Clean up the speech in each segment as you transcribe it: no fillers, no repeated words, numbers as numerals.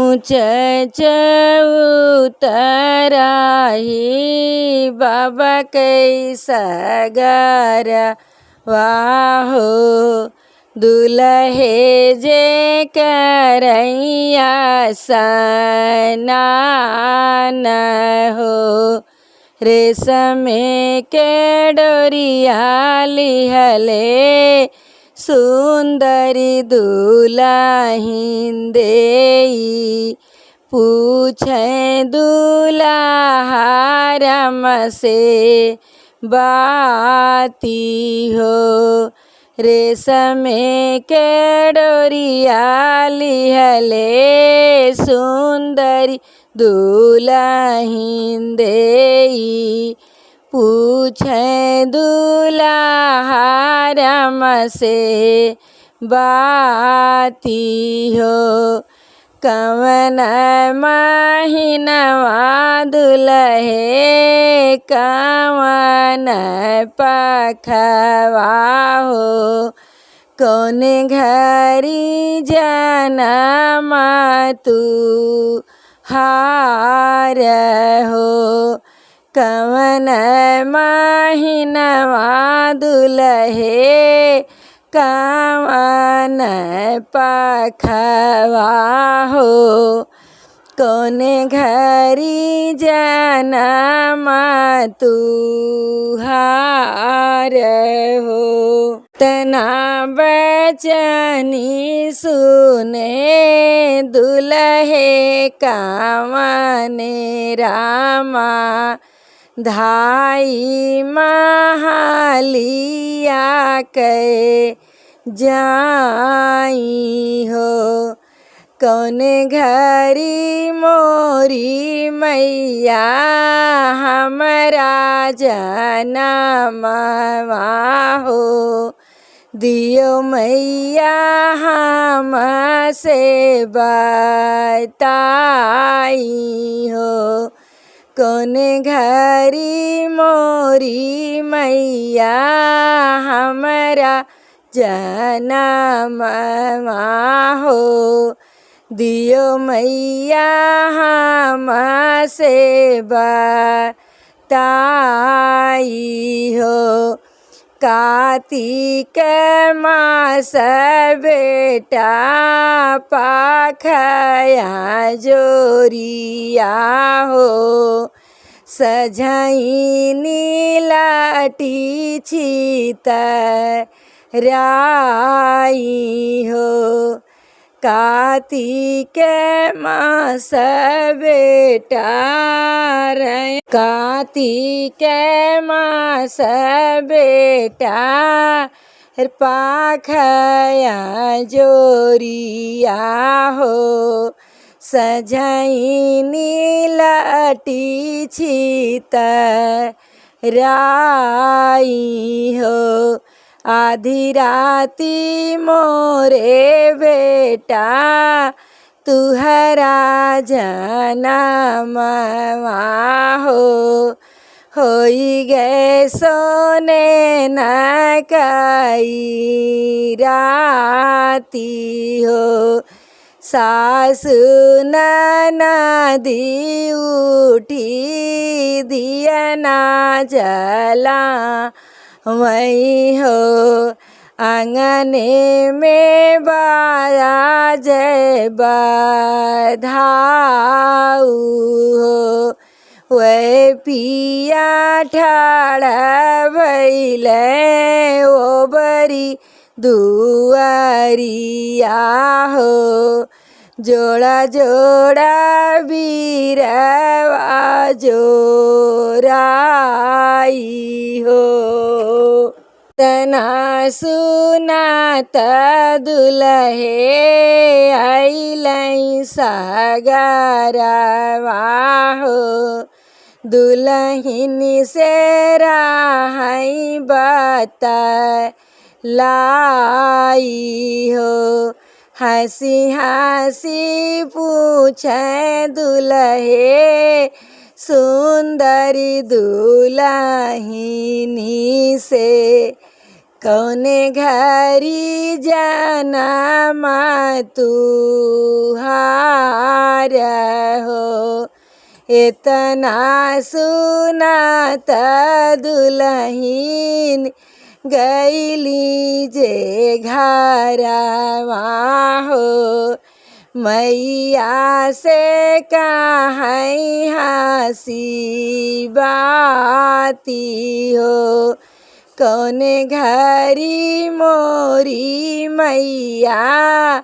ऊंच उतराही बाबा कैसा गारा वाहो दुल्हे जे करैया सनान हो रेशम के डोरिया लिहले सुंदरी दुल्हिन देई पूछे दुल्हा राम से बाती हो रेशम के डोरिया लिहले सुंदरी दुल्हिन देई पूछे दुल्हा राम से बाती हो कवन महीनवा दुल्हे कवन पखवा हो कौन घरी जनम तू हार हो कवन महीनवा दुल्हे कवन पखवा हो कौन घरी जनम तू हार हो तना बचनी सुने दुल्हे कवने रामा धाई महालिया के जाई हो कौन घरी मोरी मैया हमरा जनमवा हो दियो मैया हम से बताई हो कौन घरी मोरी मैया हमरा जनमवा हो दियो मैया हम से बताई हो कार्तिक मास बेटा पाखया जोरिया हो सझाइनी लाटी छितराई हो कार्तिक मास बेटा कार्तिक मास बेटा पाखया जोरिया हो सझाइनी लाटी छितराई हो आधी राती मोरे बेटा तुहरा जनमवा हो होई गए सोने न कई राती हो सासु ननदी उठी दिया ना जला वही हो आंगने में बाजा जय बधाऊ हो वे पिया ठाड़ा भैले ओ बरी दुआरिया हो जोड़ा जोड़ा बीरवा जोराई हो तना सुनात दुल्हे आइलै सगरवा हो दुल्हिन से राहई बतलाई हो हंसी हंसी पूछे दुल्हे सुंदरी दुल्हिनी से कौने घरी जाना तू हमार हो। इतना सुनात दुल्हीन गईली जे घरवा हो। मैया से कहीं हंसी बाती हो। कौन घरी मोरी मैया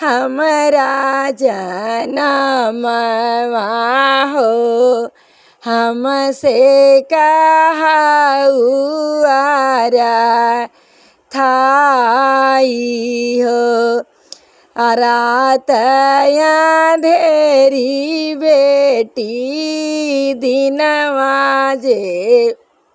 हमरा जनमवा हो। हमसे कहउआर थाई हो। रात अंधेरी बेटी दिनवा जे